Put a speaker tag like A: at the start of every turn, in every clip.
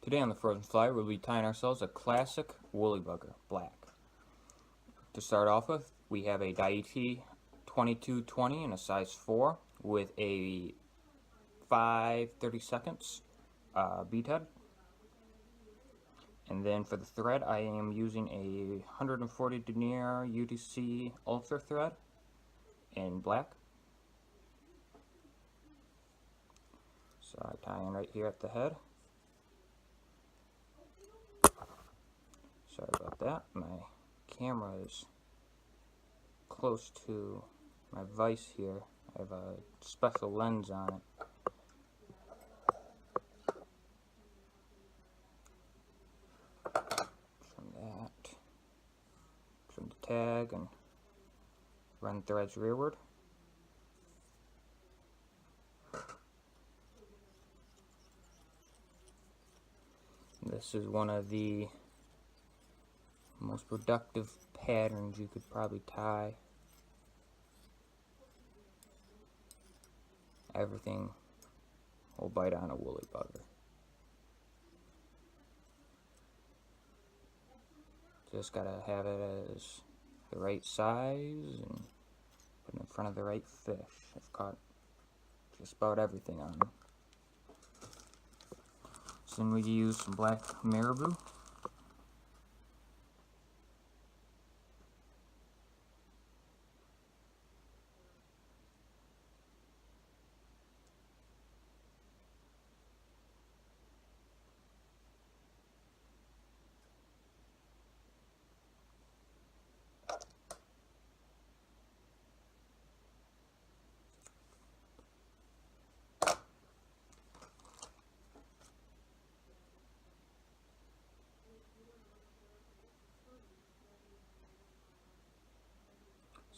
A: Today on the Frozen Fly, we'll be tying ourselves a classic woolly bugger, black. To start off with, we have a Daiichi 2220 in a size 4 with a 5/32 bead head. And then for the thread, I am using a 140 denier UTC Ultra thread in black. So I tie in right here at the head. Sorry about that, my camera is close to my vise here. I have a special lens on it. Trim that, trim the tag, and run threads rearward. This is one of the most productive patterns you could probably tie. Everything will bite on a woolly bugger. Just gotta have it as the right size and put it in front of the right fish. I've caught just about everything on them. So then we use some black marabou.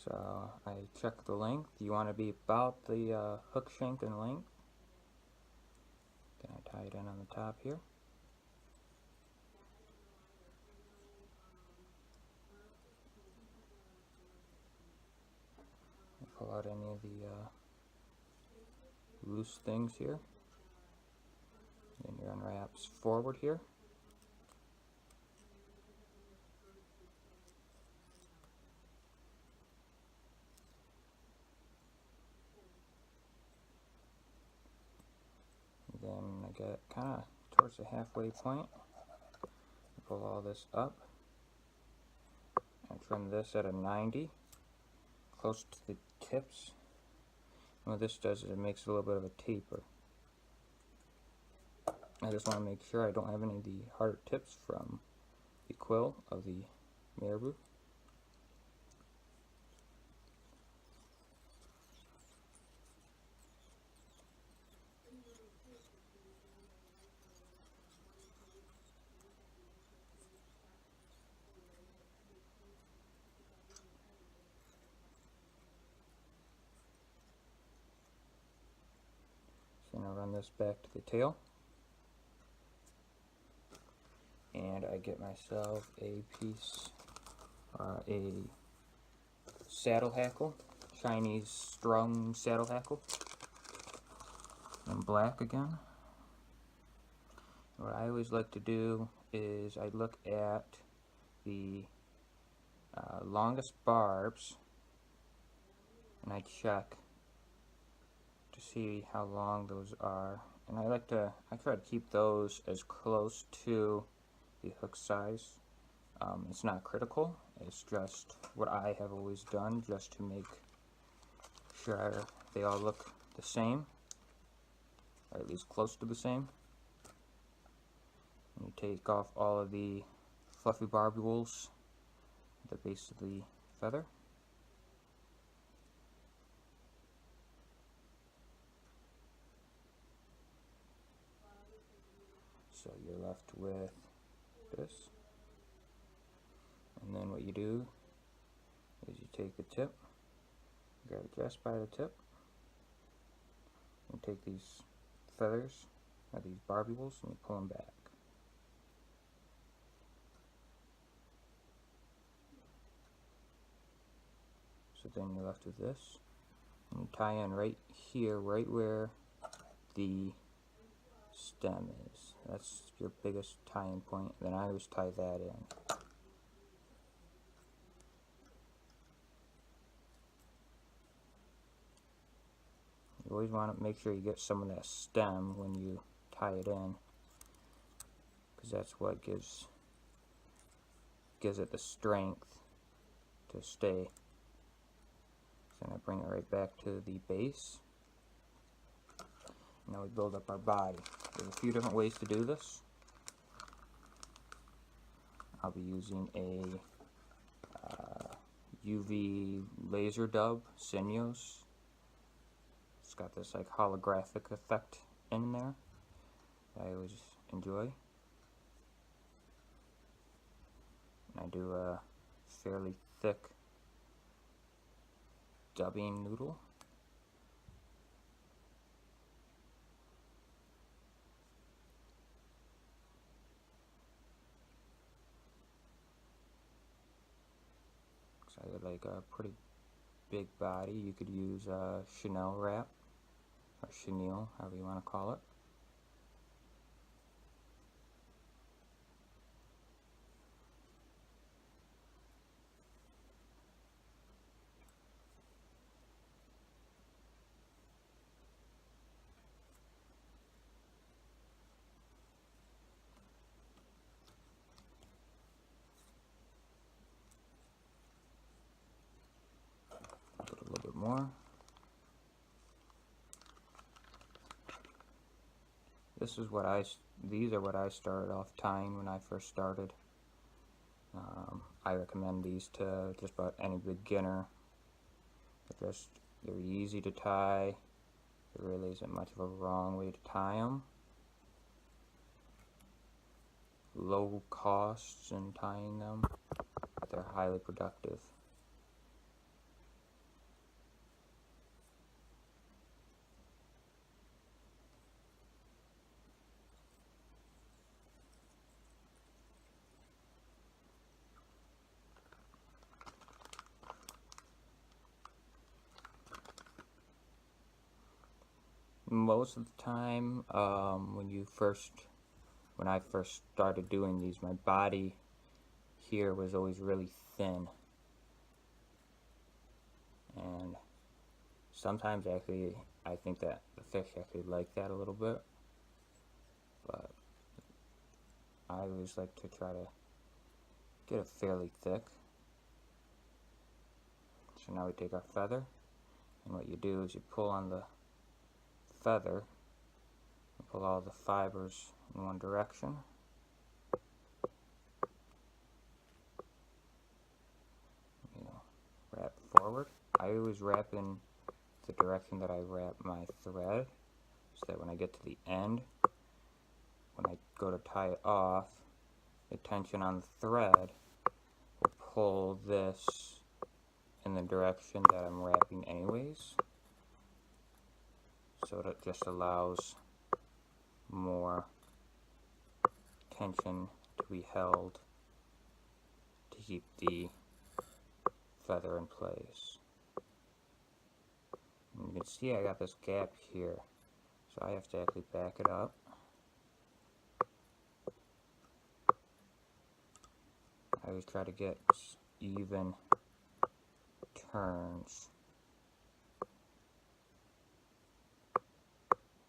A: So I check the length. You want to be about the hook shank in length. Then I tie it in on the top here. Pull out any of the loose things here. Then your unwraps forward here. Then I get kind of towards the halfway point. Pull all this up and trim this at a 90, close to the tips. And what this does is it makes a little bit of a taper. I just want to make sure I don't have any of the harder tips from the quill of the marabou. So now run this back to the tail. And I get myself a piece, a saddle hackle, Chinese strung saddle hackle, in black again. What I always like to do is I look at the longest barbs and I check to see how long those are, and I try to keep those as close to the hook size. It's not critical, it's just what I have always done, just to make sure they all look the same, or at least close to the same. And you take off all of the fluffy barbules at the base of the feather. So you're left with this. And then what you do is you take the tip, grab it just by the tip, and take these feathers, or these barbules, and you pull them back. So then you're left with this, and you tie in right here, right where the stem is. That's your biggest tying point. Then I always tie that in. You always want to make sure you get some of that stem when you tie it in, because that's what gives it the strength to stay. So then I bring it right back to the base. Now we build up our body. There's a few different ways to do this. I'll be using a UV laser dub, Syneos. It's got this like holographic effect in there that I always enjoy. And I do a fairly thick dubbing noodle. So I got like a pretty big body. You could use Chanel wrap, or chenille, however you want to call it. Put a little bit more. These are what I started off tying when I first started. I recommend these to just about any beginner. They're easy to tie. There really isn't much of a wrong way to tie them. Low costs in tying them, but they're highly productive. Most of the time, when I first started doing these, my body here was always really thin, and sometimes actually I think that the fish actually like that a little bit, but I always like to try to get it fairly thick. So now we take our feather, and what you do is you pull on the feather and pull all the fibers in one direction. Wrap forward. I always wrap in the direction that I wrap my thread, so that when I get to the end, when I go to tie it off, the tension on the thread will pull this in the direction that I'm wrapping anyways. So it just allows more tension to be held to keep the feather in place. And you can see I got this gap here, so I have to actually back it up. I always try to get even turns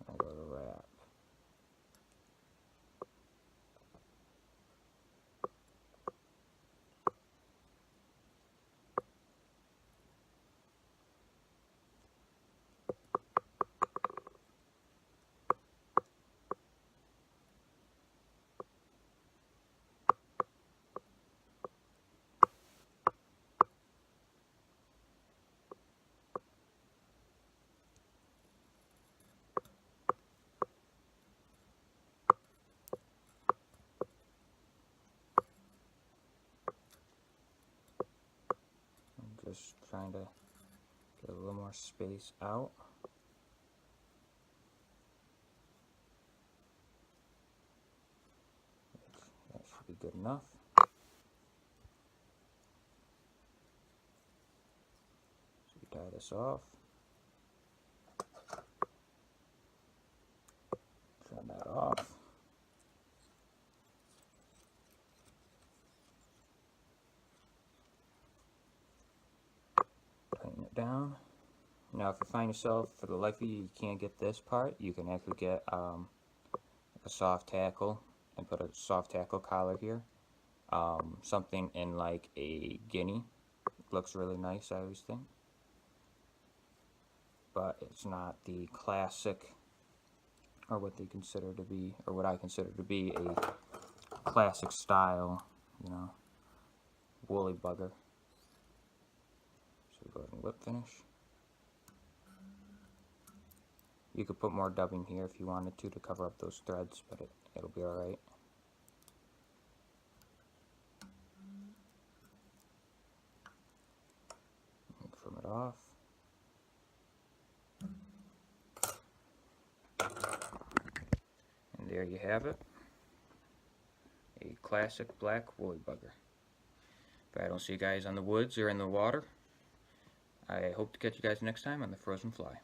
A: when I go to wrap. Just trying to get a little more space out. That should be good enough. So we tie this off. Trim that off. Tighten it down. Now if you find yourself, for the life of you can't get this part, you can actually get a soft tackle and put a soft tackle collar here. Something in like a guinea. Looks really nice, I always think. But it's not the classic, or what they consider to be, or what I consider to be a classic style, you know, woolly bugger. So go ahead and whip finish. You could put more dubbing here if you wanted to cover up those threads, but it'll be alright. Trim it off. And there you have it. A classic black woolly bugger. If I don't see you guys on the woods or in the water, I hope to catch you guys next time on the Frozen Fly.